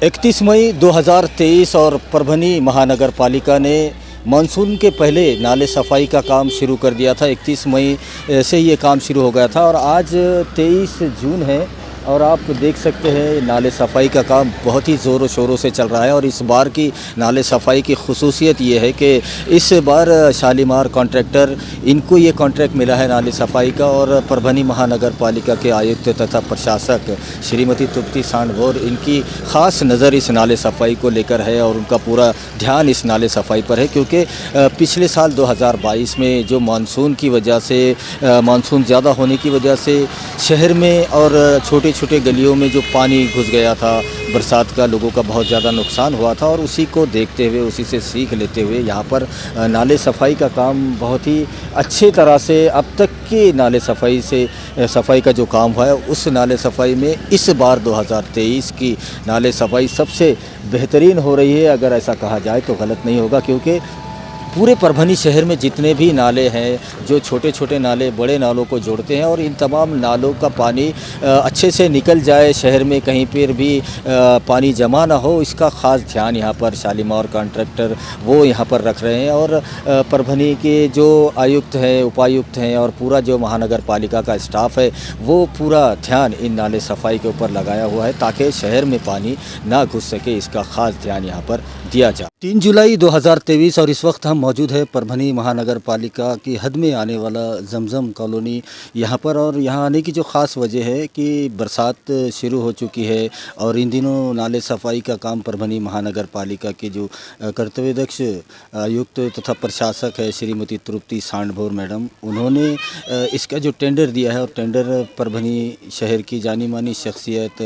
31 मई 2023 और परभनी महानगर पालिका ने मानसून के पहले नाले सफाई का काम शुरू कर दिया था। 31 मई से ये काम शुरू हो गया था और आज 23 जून है और आप देख सकते हैं नाले सफाई का काम बहुत ही ज़ोरों शोरों से चल रहा है। और इस बार की नाले सफाई की खुसूसियत ये है कि इस बार शालीमार कॉन्ट्रैक्टर इनको ये कॉन्ट्रैक्ट मिला है नाले सफाई का, और परभनी महानगर पालिका के आयुक्त तथा प्रशासक श्रीमती तृप्ति सांडभोर इनकी ख़ास नज़र इस नाले सफाई को लेकर है और उनका पूरा ध्यान इस नाले सफाई पर है। क्योंकि पिछले साल 2022 में जो मानसून की वजह से मानसून ज़्यादा होने की वजह से शहर में और छोटे छोटे गलियों में जो पानी घुस गया था बरसात का, लोगों का बहुत ज़्यादा नुकसान हुआ था। और उसी को देखते हुए, उसी से सीख लेते हुए यहाँ पर नाले सफाई का काम बहुत ही अच्छे तरह से अब तक की नाले सफाई का जो काम हुआ है उस नाले सफाई में इस बार 2023 की नाले सफाई सबसे बेहतरीन हो रही है। अगर ऐसा कहा जाए तो गलत नहीं होगा, क्योंकि पूरे परभनी शहर में जितने भी नाले हैं, जो छोटे छोटे नाले बड़े नालों को जोड़ते हैं, और इन तमाम नालों का पानी अच्छे से निकल जाए, शहर में कहीं पर भी पानी जमा ना हो, इसका ख़ास ध्यान यहाँ पर शालीमार कॉन्ट्रैक्टर वो यहाँ पर रख रहे हैं। और परभनी के जो आयुक्त हैं, उपायुक्त हैं और पूरा जो महानगर पालिका का स्टाफ है वो पूरा ध्यान इन नाले सफाई के ऊपर लगाया हुआ है ताकि शहर में पानी ना घुस सके, इसका ख़ास ध्यान यहाँ पर दिया जाए। 3 जुलाई 2023 और इस वक्त हम मौजूद है परभनी महानगर पालिका की हद में आने वाला जमजम कॉलोनी यहाँ पर। और यहाँ आने की जो ख़ास वजह है कि बरसात शुरू हो चुकी है और इन दिनों नाले सफाई का काम परभनी महानगर पालिका के जो कर्तव्यदक्ष आयुक्त तथा प्रशासक है श्रीमती तृप्ति सांडभोर मैडम, उन्होंने इसका जो टेंडर दिया है, और टेंडर परभनी शहर की जानी मानी शख्सियत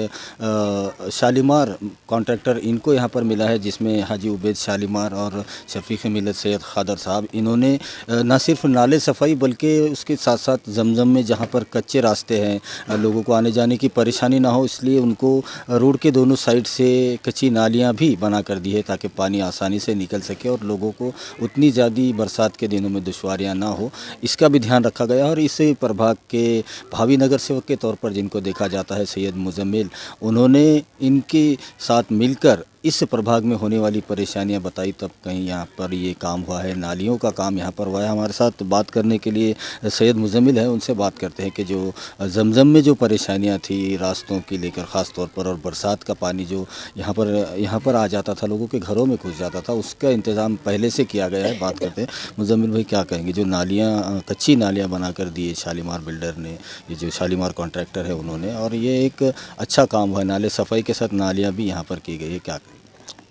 शालीमार कॉन्ट्रैक्टर इनको यहाँ पर मिला है, जिसमें हाजी उबैद शालीमार और शफीक मिलत सैयद खादर साहब। इन्होंने न सिर्फ नाले सफाई बल्कि उसके साथ साथ जमजम में जहाँ पर कच्चे रास्ते हैं, लोगों को आने जाने की परेशानी ना हो, इसलिए उनको रोड के दोनों साइड से कच्ची नालियाँ भी बना कर दी है ताकि पानी आसानी से निकल सके और लोगों को उतनी ज़्यादा बरसात के दिनों में दुश्वारियाँ ना हो, इसका भी ध्यान रखा गया। और इस प्रभाग के भावी नगर सेवक के तौर पर जिनको देखा जाता है सैयद मुजम्मिल, उन्होंने इनके साथ मिलकर इस प्रभाग में होने वाली परेशानियां बताई, तब कहीं यहाँ पर ये काम हुआ है। नालियों का काम यहाँ पर हुआ है। हमारे साथ बात करने के लिए सैयद मुजम्मिल है, उनसे बात करते हैं कि जो जमजम में जो परेशानियां थी रास्तों की लेकर ख़ास तौर पर, और बरसात का पानी जो यहाँ पर आ जाता था, लोगों के घरों में घुस जाता था, उसका इंतज़ाम पहले से किया गया है। बात करते हैं मुजम्मिल भाई, क्या कहेंगे जो नालियाँ कच्ची नालियाँ बना कर दी शालीमार बिल्डर ने, ये जो शालीमार कॉन्ट्रैक्टर है उन्होंने, और ये एक अच्छा काम हुआ है, नाले सफाई के साथ नालियाँ भी यहाँ पर की गई है, क्या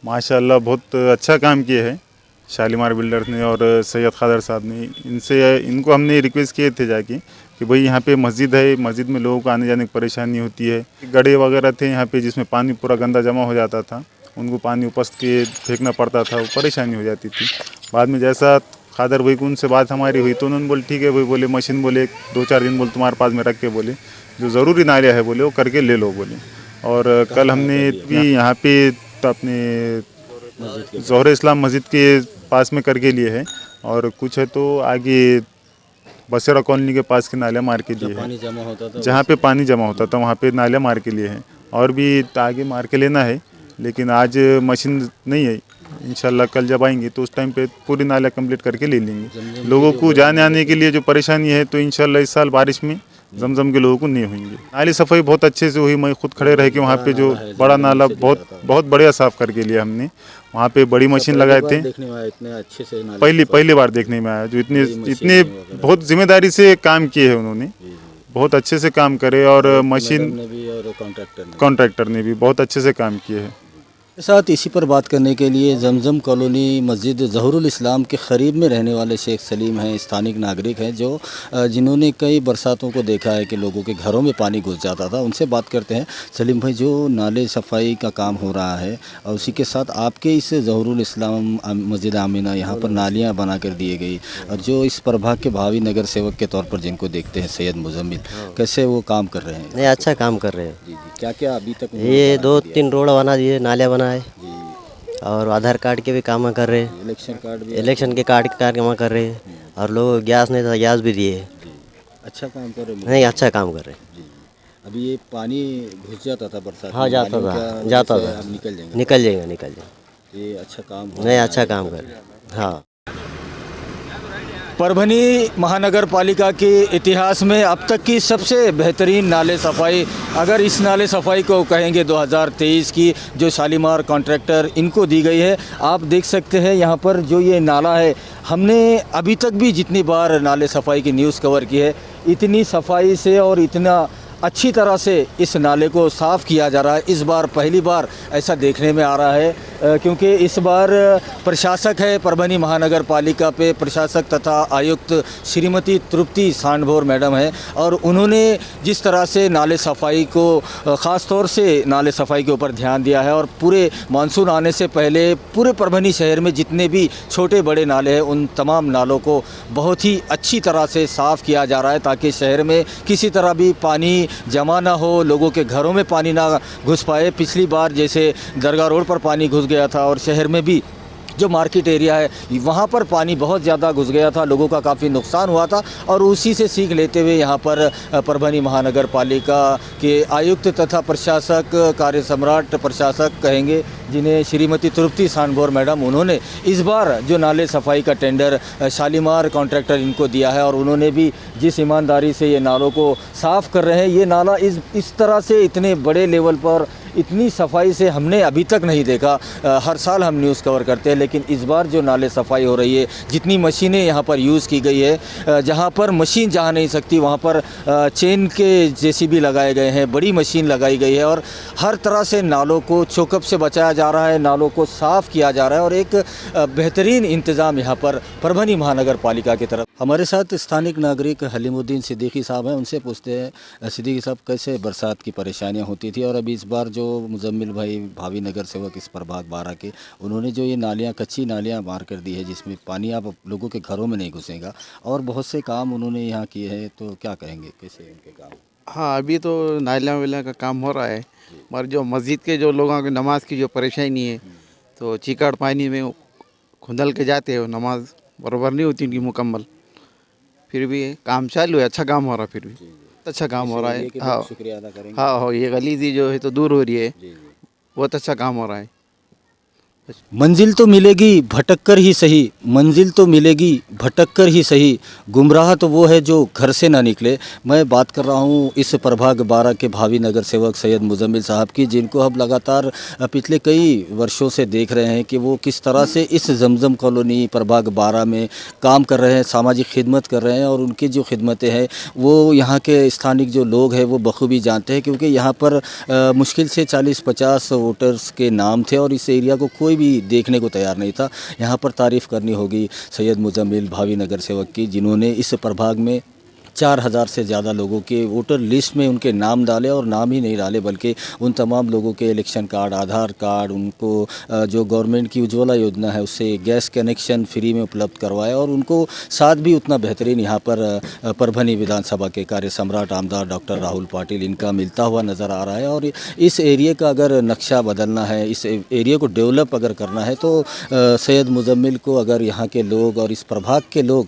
माशाल्लाह बहुत अच्छा काम किए हैं शालीमार बिल्डर्स ने और सैयद खादर साहब ने। इनको हमने रिक्वेस्ट किए थे जाके कि भाई यहाँ पे मस्जिद है, मस्जिद में लोगों को आने जाने की परेशानी होती है। गड्ढे वगैरह थे यहाँ पे जिसमें पानी पूरा गंदा जमा हो जाता था, उनको पानी उपस के फेंकना पड़ता था, वो परेशानी हो जाती थी। बाद में जैसा खादर भाई को उनसे बात हमारी हुई तो उन्होंने बोले ठीक है भाई, बोले मशीन बोले 2-4 दिन बोले तुम्हारे पास में रख के, बोले जो ज़रूरी नालियाँ है बोले वो करके ले लो बोले। और कल हमने भी यहाँ पे अपने ज़ोहर इस्लाम मस्जिद के पास में करके लिए है, और कुछ है तो आगे बसेरा कॉलोनी के पास के नालियाँ मार के लिए है, जहाँ पे पानी जमा होता था वहाँ पे नालियाँ मार के लिए हैं, और भी आगे मार के लेना है। लेकिन आज मशीन नहीं है, इंशाल्लाह कल जब आएंगे तो उस टाइम पे पूरी नालियाँ कंप्लीट करके ले लेंगे। लोगों को जाने आने के लिए जो परेशानी है तो इंशाल्लाह इस साल बारिश में जमजम के लोगों को नहीं होंगे। नाली सफाई बहुत अच्छे से हुई, मैं खुद खड़े रह के वहाँ पे जो बड़ा नाला बहुत बढ़िया साफ़ करके लिया हमने। वहाँ पे बड़ी मशीन लगाए थे, पहली बार देखने में आया, जो इतने बहुत जिम्मेदारी से काम किए हैं उन्होंने, बहुत अच्छे से काम करे। और मशीन कॉन्ट्रैक्टर ने भी बहुत अच्छे से काम किए हैं। साथ इसी पर बात करने के लिए जमजम कॉलोनी मस्जिद ज़हरुल इस्लाम के क़रीब में रहने वाले शेख सलीम हैं, स्थानिक नागरिक हैं, जो जिन्होंने कई बरसातों को देखा है कि लोगों के घरों में पानी घुस जाता था। उनसे बात करते हैं। सलीम भाई, जो नाले सफाई का काम हो रहा है और उसी के साथ आपके इस ज़हरुल इस्लाम मस्जिद आमिना यहाँ पर नालियाँ बना कर दी गई, और जो इस प्रभाग के भावी नगर सेवक के तौर पर जिनको देखते हैं सैयद मुजम्मिल, कैसे वो काम कर रहे हैं? नहीं, अच्छा काम कर रहे हैं। जी, क्या क्या अभी तक ये 2-3 रोड बना दिए, नालियाँ बना है, और आधार कार्ड के भी काम कर रहे हैं, इलेक्शन के कार्ड काम कर रहे हैं, और लोग गैस नहीं था गैस भी दिए। अच्छा काम कर रहे हैं। नहीं, अच्छा काम कर रहे हैं। अभी ये पानी घुस जाता था बरसात हाँ में, जाता नालियों था का जाता जैसे था अब निकल जाएंगे, निकल जाएगा ये अच्छा काम हो नहीं रहा अच्छा है। काम कर हाँ। परभनी महानगर पालिका के इतिहास में अब तक की सबसे बेहतरीन नाले सफाई, अगर इस नाले सफाई को कहेंगे 2023 की, जो शालीमार कॉन्ट्रैक्टर इनको दी गई है। आप देख सकते हैं यहाँ पर जो ये नाला है, हमने अभी तक भी जितनी बार नाले सफाई की न्यूज़ कवर की है, इतनी सफाई से और इतना अच्छी तरह से इस नाले को साफ़ किया जा रहा है। इस बार पहली बार ऐसा देखने में आ रहा है, क्योंकि इस बार प्रशासक है परभनी महानगर पालिका पे, प्रशासक तथा आयुक्त श्रीमती तृप्ति सांडभोर मैडम है, और उन्होंने जिस तरह से नाले सफाई को ख़ास तौर से नाले सफाई के ऊपर ध्यान दिया है, और पूरे मानसून आने से पहले पूरे परभनी शहर में जितने भी छोटे बड़े नाले हैं उन तमाम नालों को बहुत ही अच्छी तरह से साफ़ किया जा रहा है, ताकि शहर में किसी तरह भी पानी जमा ना हो, लोगों के घरों में पानी ना घुस पाए। पिछली बार जैसे दरगाह रोड पर पानी घुस गया था, और शहर में भी जो मार्केट एरिया है वहाँ पर पानी बहुत ज़्यादा घुस गया था, लोगों का काफ़ी नुकसान हुआ था, और उसी से सीख लेते हुए यहाँ पर परभनी महानगर पालिका के आयुक्त तथा प्रशासक, कार्य सम्राट प्रशासक कहेंगे, जिन्हें श्रीमती तृप्ति सांडभोर मैडम, उन्होंने इस बार जो नाले सफाई का टेंडर शालीमार कॉन्ट्रैक्टर इनको दिया है, और उन्होंने भी जिस ईमानदारी से ये नालों को साफ़ कर रहे हैं, ये नाला इस तरह से इतने बड़े लेवल पर इतनी सफाई से हमने अभी तक नहीं देखा। हर साल हम न्यूज़ कवर करते हैं, लेकिन इस बार जो नाले सफाई हो रही है, जितनी मशीनें यहाँ पर यूज़ की गई है, जहाँ पर मशीन जा नहीं सकती वहाँ पर चेन के जेसीबी लगाए गए हैं, बड़ी मशीन लगाई गई है, और हर तरह से नालों को चोकअप से बचाया जा रहा है, नालों को साफ़ किया जा रहा है, और एक बेहतरीन इंतज़ाम यहाँ पर परभनी महानगर पालिका की तरफ। हमारे साथ स्थानिक नागरिक हलीमुद्दीन सिद्दीकी साहब हैं, उनसे पूछते हैं, सिद्दीकी साहब कैसे बरसात की परेशानियाँ होती थी, और अभी इस बार जो मुजम्मिल भाई भावी नगर सेवक इस प्रभाग 12 के, उन्होंने जो ये नालियाँ, कच्ची नालियाँ मार कर दी है, जिसमें पानी आप लोगों के घरों में नहीं घुसेगा, और बहुत से काम उन्होंने यहाँ किए हैं, तो क्या कहेंगे कैसे उनके काम? हाँ, अभी तो नालियाँ वालियाँ का काम हो रहा है, मगर जो मस्जिद के जो लोगों की नमाज की जो परेशानी है, तो चिकड़ पानी में खुंदल के जाते हैं, नमाज बराबर नहीं होती उनकी मुकम्मल, फिर भी काम चालू है, अच्छा काम हो रहा है, फिर भी अच्छा काम हो रहा है। हाँ शुक्रिया अदा करेंगे। हाँ, ये गलीजी जो है तो दूर हो रही है, बहुत अच्छा काम हो रहा है। मंजिल तो मिलेगी भटक कर ही सही, मंजिल तो मिलेगी भटक कर ही सही, गुमराह तो वो है जो घर से ना निकले। मैं बात कर रहा हूँ इस प्रभाग 12 के भावी नगर सेवक सैयद मुजम्मिल साहब की, जिनको अब लगातार पिछले कई वर्षों से देख रहे हैं कि वो किस तरह से इस जमजम कॉलोनी प्रभाग 12 में काम कर रहे हैं, सामाजिक खिदमत कर रहे हैं, और उनकी जो खिदमतें हैं वो यहाँ के स्थानिक जो लोग हैं वो बखूबी जानते हैं, क्योंकि यहाँ पर मुश्किल से 40-50 वोटर्स के नाम थे, और इस एरिया को कोई भी देखने को तैयार नहीं था। यहाँ पर तारीफ़ करनी होगी सैयद मुजम्मिल भावी नगर सेवक की, जिन्होंने इस प्रभाग में 4000 से ज़्यादा लोगों के वोटर लिस्ट में उनके नाम डाले, और नाम ही नहीं डाले बल्कि उन तमाम लोगों के इलेक्शन कार्ड, आधार कार्ड, उनको जो गवर्नमेंट की उज्ज्वला योजना है उससे गैस कनेक्शन फ्री में उपलब्ध करवाया, और उनको साथ भी उतना बेहतरीन यहाँ पर परभनी विधानसभा के कार्य सम्राट आमदार डॉक्टर राहुल पाटिल इनका मिलता हुआ नज़र आ रहा है। और इस एरिया का अगर नक्शा बदलना है, इस एरिया को डेवलप अगर करना है, तो सैयद मुजम्मिल को अगर यहाँ के लोग और इस प्रभाग के लोग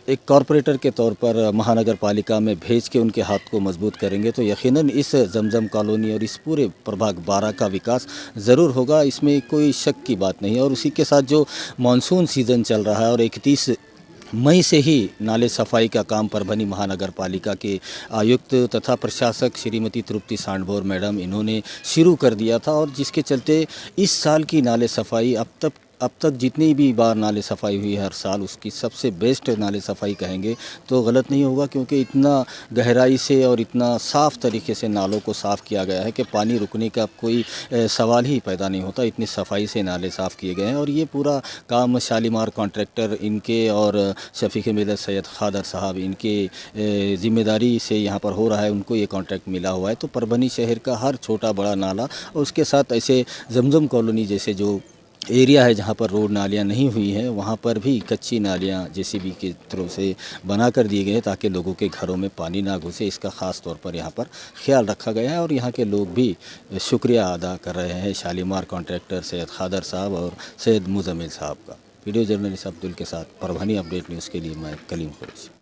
एक कॉरपोरेटर के तौर पर महानगर पालिका में भेज के उनके हाथ को मजबूत करेंगे, तो यकीनन इस जमजम कॉलोनी और इस पूरे प्रभाग 12 का विकास ज़रूर होगा, इसमें कोई शक की बात नहीं है। और उसी के साथ जो मानसून सीज़न चल रहा है, और 31 मई से ही नाले सफाई का काम परभनी महानगर पालिका के आयुक्त तथा प्रशासक श्रीमती तृप्ति सांडभोर मैडम इन्होंने शुरू कर दिया था, और जिसके चलते इस साल की नाले सफाई अब तक जितनी भी बार नाले सफाई हुई है हर साल, उसकी सबसे बेस्ट नाले सफाई कहेंगे तो गलत नहीं होगा, क्योंकि इतना गहराई से और इतना साफ़ तरीके से नालों को साफ़ किया गया है कि पानी रुकने का कोई सवाल ही पैदा नहीं होता, इतनी सफाई से नाले साफ़ किए गए हैं। और ये पूरा काम शालीमार कॉन्ट्रैक्टर इनके और शफीक मिलत सैयद खादर साहब इनके ज़िम्मेदारी से यहाँ पर हो रहा है, उनको ये कॉन्ट्रैक्ट मिला हुआ है। तो परभनी शहर का हर छोटा बड़ा नाला और उसके साथ ऐसे जमजम कॉलोनी जैसे जो एरिया है जहाँ पर रोड नालियाँ नहीं हुई हैं, वहाँ पर भी कच्ची नालियाँ जेसीबी के थ्रू से बना कर दिए गए हैं, ताकि लोगों के घरों में पानी ना घुसे। इसका ख़ास तौर पर यहाँ पर ख्याल रखा गया है, और यहाँ के लोग भी शुक्रिया अदा कर रहे हैं शालीमार कॉन्ट्रैक्टर सैयद खादर साहब और सैयद मुजम्मिल साहब का। वीडियो जर्नलिस्ट अब्दुल के साथ परभनी अपडेट न्यूज़ के लिए मैं कलीम खुर्शी।